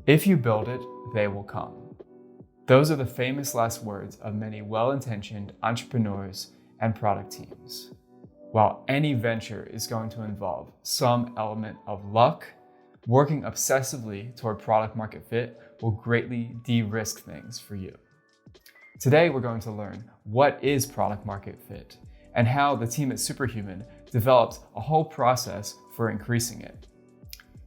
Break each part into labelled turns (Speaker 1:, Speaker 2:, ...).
Speaker 1: If you build it, they will come. Those are the famous last words of many well-intentioned entrepreneurs and product teams. While any venture is going to involve some element of luck, working obsessively toward product market fit will greatly de-risk things for you. Today, we're going to learn what is product market fit and how the team at Superhuman developed a whole process for increasing it.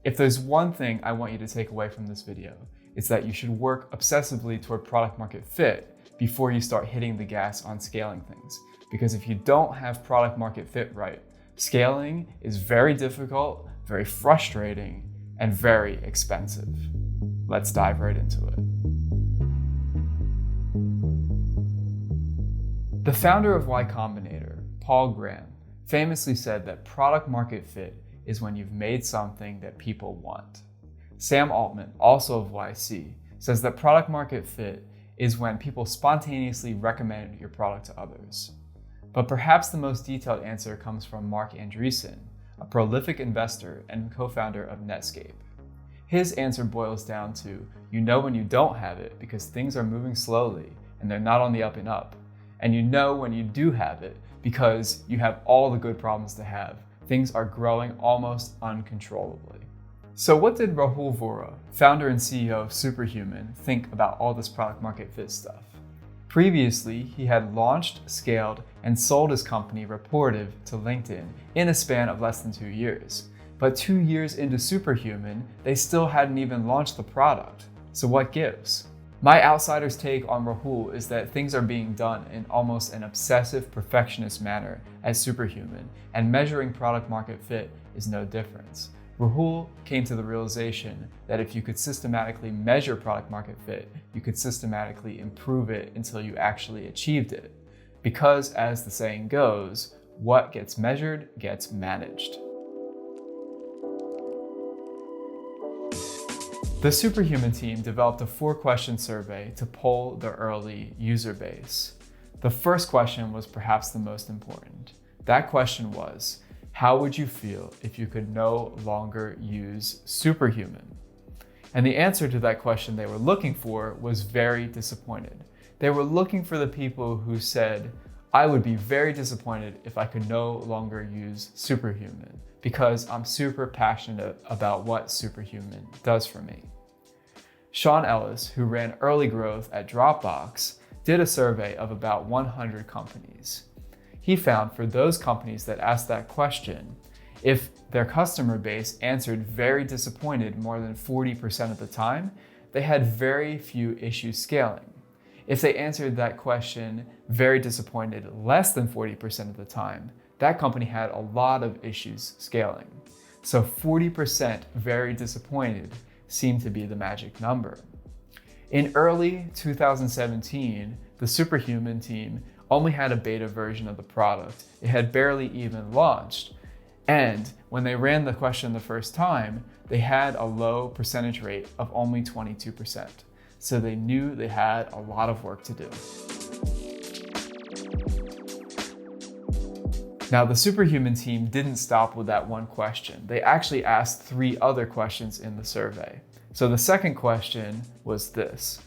Speaker 1: If there's one thing I want you to take away from this video, it's that you should work obsessively toward product market fit before you start hitting the gas on scaling things. Because if you don't have product market fit right, scaling is very difficult, very frustrating, and very expensive. Let's dive right into it. The founder of Y Combinator, Paul Graham, famously said that product market fit is when you've made something that people want. Sam Altman, also of YC, says that product market fit is when people spontaneously recommend your product to others. But perhaps the most detailed answer comes from Mark Andreessen, a prolific investor and co-founder of Netscape. His answer boils down to, you know when you don't have it because things are moving slowly and they're not on the up and up. And you know when you do have it because you have all the good problems to have. Things are growing almost uncontrollably. So what did Rahul Vohra, founder and CEO of Superhuman, think about all this product market fit stuff? Previously, he had launched, scaled, and sold his company Rapportive to LinkedIn in a span of less than 2 years. But 2 years into Superhuman, they still hadn't even launched the product. So what gives? My outsider's take on Rahul is that things are being done in almost an obsessive perfectionist manner at Superhuman, and measuring product market fit is no different. Rahul came to the realization that if you could systematically measure product market fit, you could systematically improve it until you actually achieved it. Because as the saying goes, what gets measured gets managed. The Superhuman team developed a 4-question survey to poll the early user base. The first question was perhaps the most important. That question was, how would you feel if you could no longer use Superhuman? And the answer to that question they were looking for was very disappointed. They were looking for the people who said, I would be very disappointed if I could no longer use Superhuman because I'm super passionate about what Superhuman does for me. Sean Ellis, who ran early growth at Dropbox, did a survey of about 100 companies. He found for those companies that asked that question, if their customer base answered very disappointed more than 40% of the time, they had very few issues scaling. If they answered that question very disappointed less than 40% of the time, that company had a lot of issues scaling. So 40% very disappointed seemed to be the magic number. In early 2017, the Superhuman team only had a beta version of the product. It had barely even launched. And when they ran the question the first time, they had a low percentage rate of only 22%. So they knew they had a lot of work to do. Now, the Superhuman team didn't stop with that one question. They actually asked 3 other questions in the survey. So the second question was this: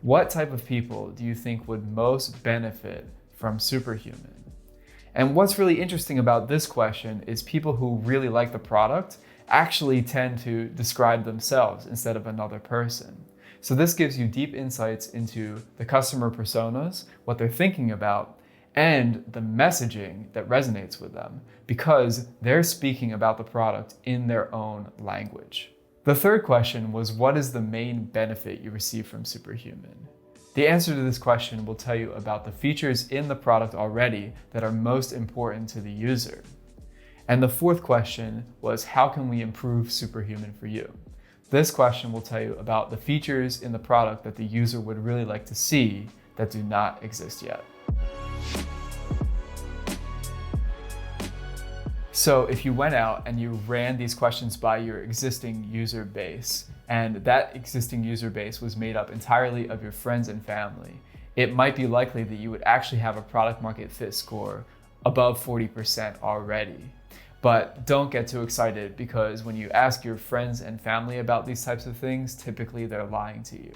Speaker 1: what type of people do you think would most benefit from Superhuman? And what's really interesting about this question is people who really like the product actually tend to describe themselves instead of another person. So this gives you deep insights into the customer personas, what they're thinking about, and the messaging that resonates with them, because they're speaking about the product in their own language. The third question was, what is the main benefit you receive from Superhuman? The answer to this question will tell you about the features in the product already that are most important to the user. And the fourth question was, how can we improve Superhuman for you? This question will tell you about the features in the product that the user would really like to see that do not exist yet. So if you went out and you ran these questions by your existing user base, and that existing user base was made up entirely of your friends and family, it might be likely that you would actually have a product market fit score above 40% already. But don't get too excited, because when you ask your friends and family about these types of things, typically they're lying to you.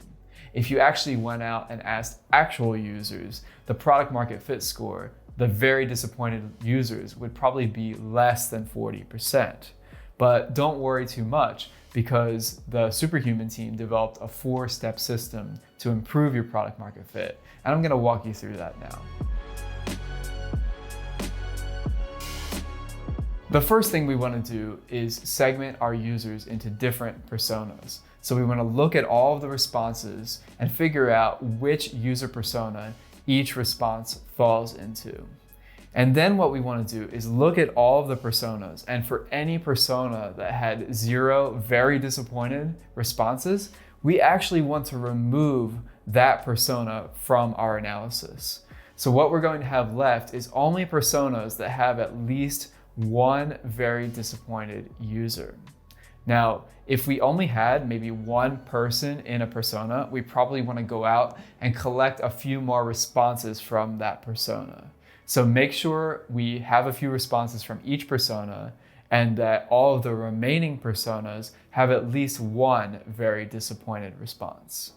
Speaker 1: If you actually went out and asked actual users, the product market fit score, the very disappointed users would probably be less than 40%. But don't worry too much, because the Superhuman team developed a 4-step system to improve your product market fit. And I'm gonna walk you through that now. The first thing we want to do is segment our users into different personas. So we want to look at all of the responses and figure out which user persona each response falls into. And then what we want to do is look at all of the personas, and for any persona that had 0 very disappointed responses, we actually want to remove that persona from our analysis. So what we're going to have left is only personas that have at least one very disappointed user. Now, if we only had maybe one person in a persona, we probably want to go out and collect a few more responses from that persona. So make sure we have a few responses from each persona, and that all of the remaining personas have at least one very disappointed response.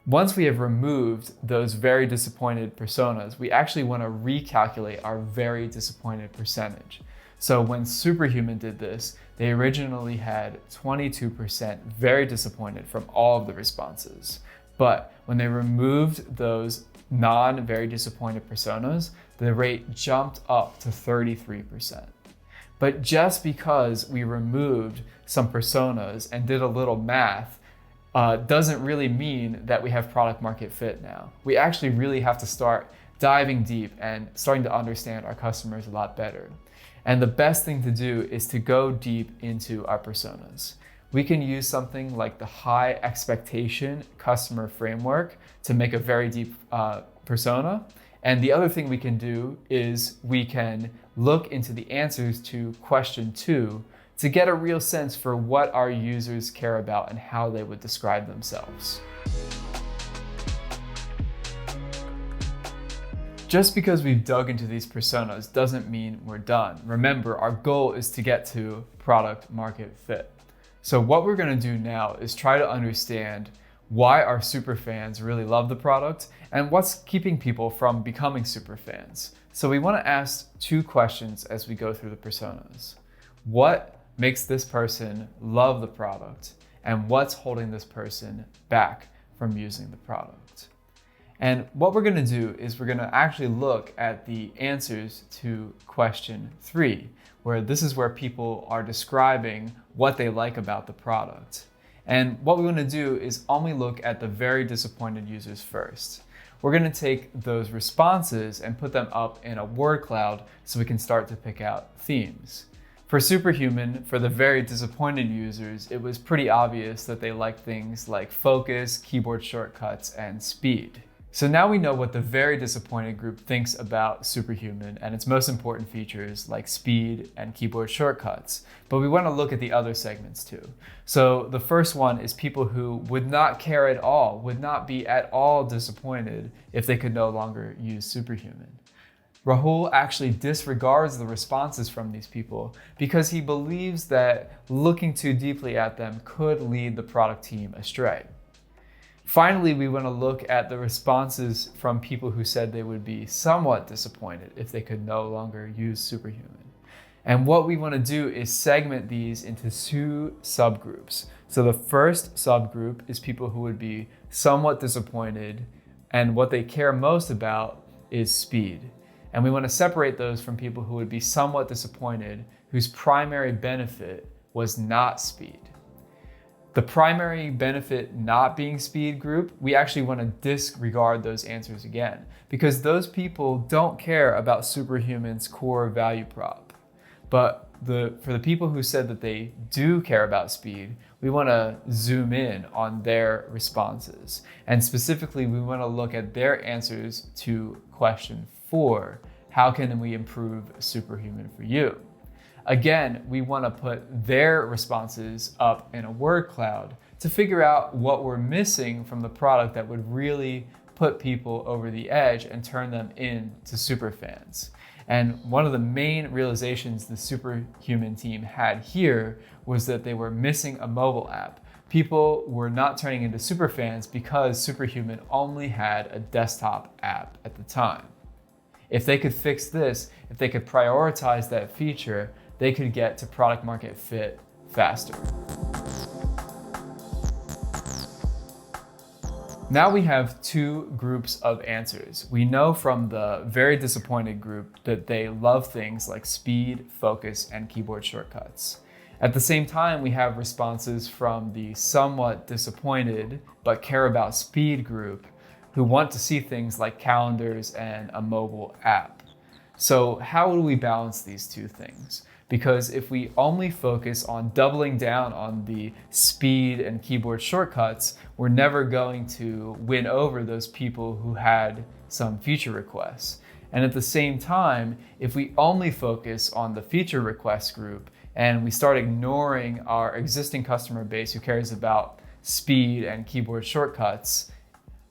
Speaker 1: Once we have removed those very disappointed personas, we actually want to recalculate our very disappointed percentage. So when Superhuman did this, they originally had 22% very disappointed from all of the responses. But when they removed those non-very disappointed personas, the rate jumped up to 33%. But just because we removed some personas and did a little math, doesn't really mean that we have product market fit now. We actually really have to start diving deep and starting to understand our customers a lot better. And the best thing to do is to go deep into our personas. We can use something like the high expectation customer framework to make a very deep persona. And the other thing we can do is we can look into the answers to question 2 to get a real sense for what our users care about and how they would describe themselves. Just because we've dug into these personas doesn't mean we're done. Remember, our goal is to get to product market fit. So what we're going to do now is try to understand why our superfans really love the product and what's keeping people from becoming superfans. So we want to ask 2 questions as we go through the personas. What makes this person love the product, and what's holding this person back from using the product? And what we're going to do is we're going to actually look at the answers to question 3, where this is where people are describing what they like about the product. And what we want to do is only look at the very disappointed users first. We're going to take those responses and put them up in a word cloud so we can start to pick out themes. For Superhuman, for the very disappointed users, it was pretty obvious that they liked things like focus, keyboard shortcuts, and speed. So now we know what the very disappointed group thinks about Superhuman and its most important features like speed and keyboard shortcuts. But we want to look at the other segments too. So the first one is people who would not care at all, would not be at all disappointed if they could no longer use Superhuman. Rahul actually disregards the responses from these people because he believes that looking too deeply at them could lead the product team astray. Finally, we want to look at the responses from people who said they would be somewhat disappointed if they could no longer use Superhuman. And what we want to do is segment these into 2 subgroups. So the first subgroup is people who would be somewhat disappointed, and what they care most about is speed. And we want to separate those from people who would be somewhat disappointed, whose primary benefit was not speed. The primary benefit not being speed group, we actually want to disregard those answers again, because those people don't care about Superhuman's core value prop. But for the people who said that they do care about speed, we want to zoom in on their responses. And specifically, we want to look at their answers to question 4, how can we improve Superhuman for you? Again, we want to put their responses up in a word cloud to figure out what we're missing from the product that would really put people over the edge and turn them into superfans. And one of the main realizations the Superhuman team had here was that they were missing a mobile app. People were not turning into superfans because Superhuman only had a desktop app at the time. If they could fix this, if they could prioritize that feature, they could get to product market fit faster. Now we have two groups of answers. We know from the very disappointed group that they love things like speed, focus, and keyboard shortcuts. At the same time, we have responses from the somewhat disappointed but care about speed group who want to see things like calendars and a mobile app. So how do we balance these two things? Because if we only focus on doubling down on the speed and keyboard shortcuts, we're never going to win over those people who had some feature requests. And at the same time, if we only focus on the feature request group and we start ignoring our existing customer base who cares about speed and keyboard shortcuts,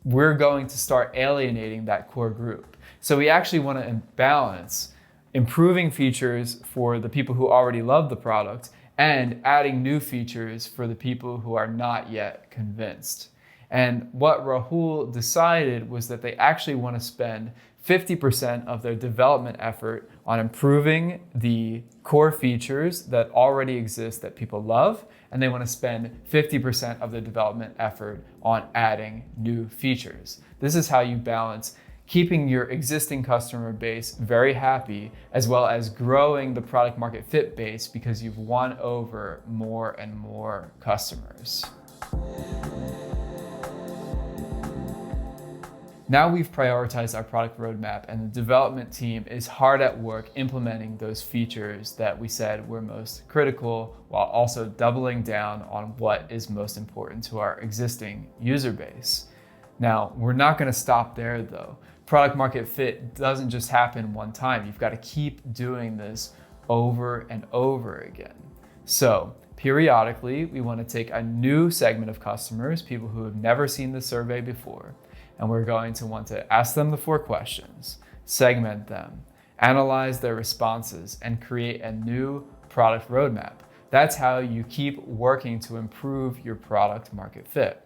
Speaker 1: we're going to start alienating that core group. So we actually want to balance improving features for the people who already love the product and adding new features for the people who are not yet convinced. And what Rahul decided was that they actually want to spend 50% of their development effort on improving the core features that already exist that people love, and they want to spend 50% of their development effort on adding new features. This is how you balance keeping your existing customer base very happy, as well as growing the product market fit base because you've won over more and more customers. Now we've prioritized our product roadmap and the development team is hard at work implementing those features that we said were most critical while also doubling down on what is most important to our existing user base. Now, we're not going to stop there though. Product market fit doesn't just happen one time. You've got to keep doing this over and over again. So periodically, we want to take a new segment of customers, people who have never seen the survey before, and we're going to want to ask them the 4 questions, segment them, analyze their responses, and create a new product roadmap. That's how you keep working to improve your product market fit.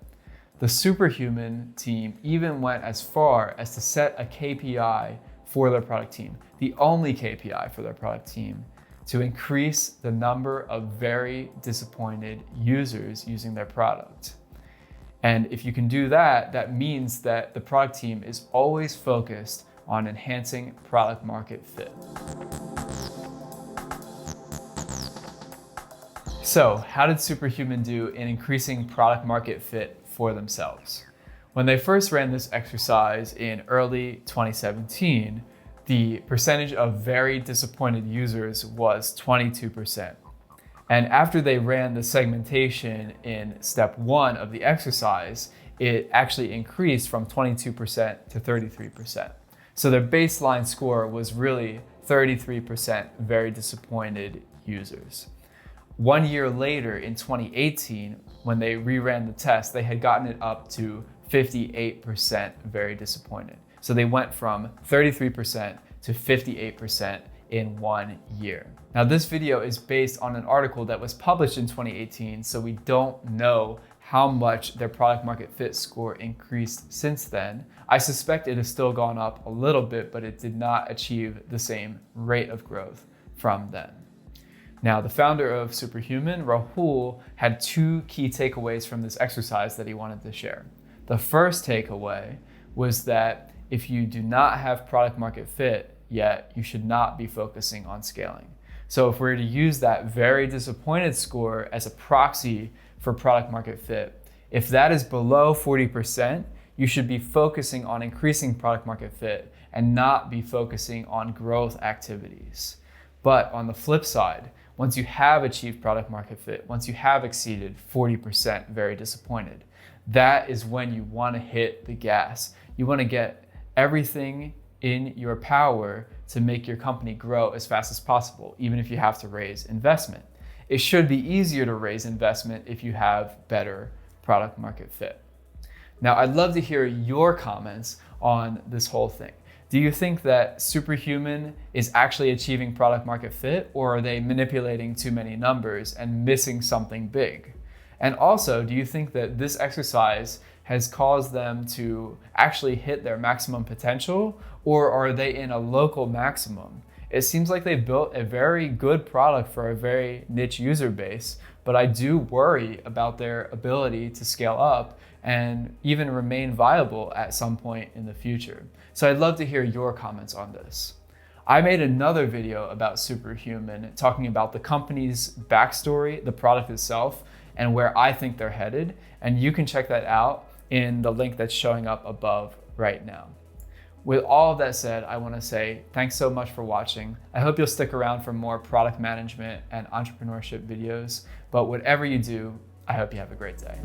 Speaker 1: The Superhuman team even went as far as to set a KPI for their product team, the only KPI for their product team, to increase the number of very disappointed users using their product. And if you can do that, that means that the product team is always focused on enhancing product market fit. So, how did Superhuman do in increasing product market fit for themselves? When they first ran this exercise in early 2017, the percentage of very disappointed users was 22%. And after they ran the segmentation in step 1 of the exercise, it actually increased from 22% to 33%. So their baseline score was really 33% very disappointed users. 1 year later, in 2018, when they reran the test, they had gotten it up to 58% very disappointed. So they went from 33% to 58% in 1 year. Now this video is based on an article that was published in 2018, so we don't know how much their product market fit score increased since then. I suspect it has still gone up a little bit, but it did not achieve the same rate of growth from then. Now, the founder of Superhuman, Rahul, had 2 key takeaways from this exercise that he wanted to share. The first takeaway was that if you do not have product market fit yet, you should not be focusing on scaling. So if we're to use that very disappointed score as a proxy for product market fit, if that is below 40%, you should be focusing on increasing product market fit and not be focusing on growth activities. But on the flip side, once you have achieved product market fit, once you have exceeded 40% very disappointed, that is when you want to hit the gas. You want to get everything in your power to make your company grow as fast as possible, even if you have to raise investment. It should be easier to raise investment if you have better product market fit. Now, I'd love to hear your comments on this whole thing. Do you think that Superhuman is actually achieving product market fit, or are they manipulating too many numbers and missing something big? And also, do you think that this exercise has caused them to actually hit their maximum potential, or are they in a local maximum? It seems like they've built a very good product for a very niche user base, but I do worry about their ability to scale up and even remain viable at some point in the future. So I'd love to hear your comments on this. I made another video about Superhuman talking about the company's backstory, the product itself, and where I think they're headed. And you can check that out in the link that's showing up above right now. With all of that said, I want to say thanks so much for watching. I hope you'll stick around for more product management and entrepreneurship videos. But whatever you do, I hope you have a great day.